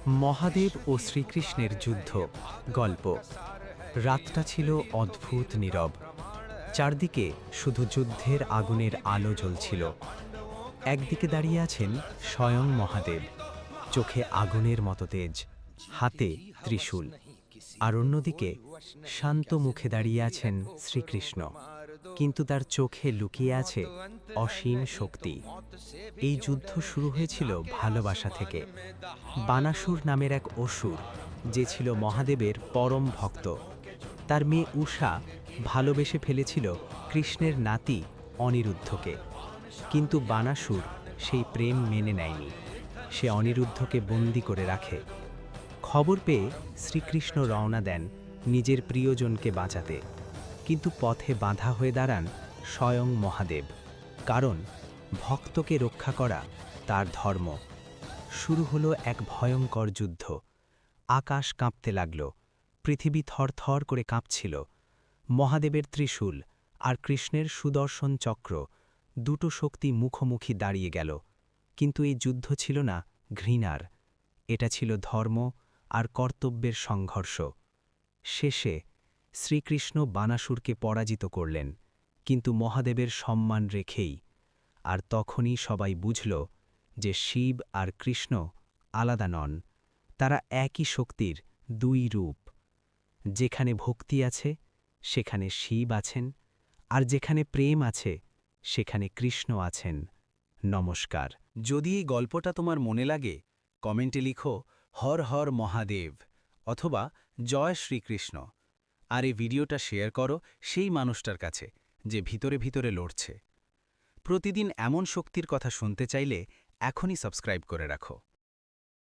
মহাদেব ও শ্রীকৃষ্ণের যুদ্ধ গল্প। রাতটা ছিল অদ্ভুত নীরব। চারদিকে শুধু যুদ্ধের আগুনের আলো জ্বলছিল। একদিকে দাঁড়িয়ে আছেন স্বয়ং মহাদেব, চোখে আগুনের মতো তেজ, হাতে ত্রিশূল। আর অন্যদিকে শান্ত মুখে দাঁড়িয়ে আছেন শ্রীকৃষ্ণ, কিন্তু তার চোখে লুকিয়ে আছে অসীম শক্তি। এই যুদ্ধ শুরু হয়েছিল ভালোবাসা থেকে। বানাসুর নামের এক অসুর, যে ছিল মহাদেবের পরম ভক্ত। তার মেয়ে উষা ভালোবেসে ফেলেছিল কৃষ্ণের নাতি অনিরুদ্ধকে, কিন্তু বানাসুর সেই প্রেম মেনে নেয়নি। সে অনিরুদ্ধকে বন্দী করে রাখে। খবর পেয়ে শ্রীকৃষ্ণ রওনা দেন নিজের প্রিয়জনকে বাঁচাতে, কিন্তু পথে বাধা হয়ে দাঁড়ান স্বয়ং মহাদেব, কারণ ভক্তকে রক্ষা করা তার ধর্ম। শুরু হলো এক ভয়ঙ্কর যুদ্ধ। আকাশ কাঁপতে লাগল, পৃথিবী থরথর করে কাঁপছিল। মহাদেবের ত্রিশূল আর কৃষ্ণের সুদর্শন চক্র, দুটো শক্তি মুখোমুখি দাঁড়িয়ে গেল। কিন্তু এই যুদ্ধ ছিল না ঘৃণার, এটা ছিল ধর্ম আর কর্তব্যের সংঘর্ষ। শেষে শ্রীকৃষ্ণ বানাসুরকে পরাজিত করলেন, কিন্তু মহাদেবের সম্মান রেখেই। আর তখনই সবাই বুঝল যে শিব আর কৃষ্ণ আলাদা নন, তারা একই শক্তির দুই রূপ। যেখানে ভক্তি আছে সেখানে শিব আছেন, আর যেখানে প্রেম আছে সেখানে কৃষ্ণ আছেন। নমস্কার। যদি এই গল্পটা তোমার মনে লাগে, কমেন্টে লিখো হর হর মহাদেব অথবা জয় শ্রীকৃষ্ণ। আর এই ভিডিওটা শেয়ার করো সেই মানুষটার কাছে যে ভিতরে ভিতরে লড়ছে। প্রতিদিন এমন শক্তির কথা শুনতে চাইলে এখনই সাবস্ক্রাইব করে রাখো।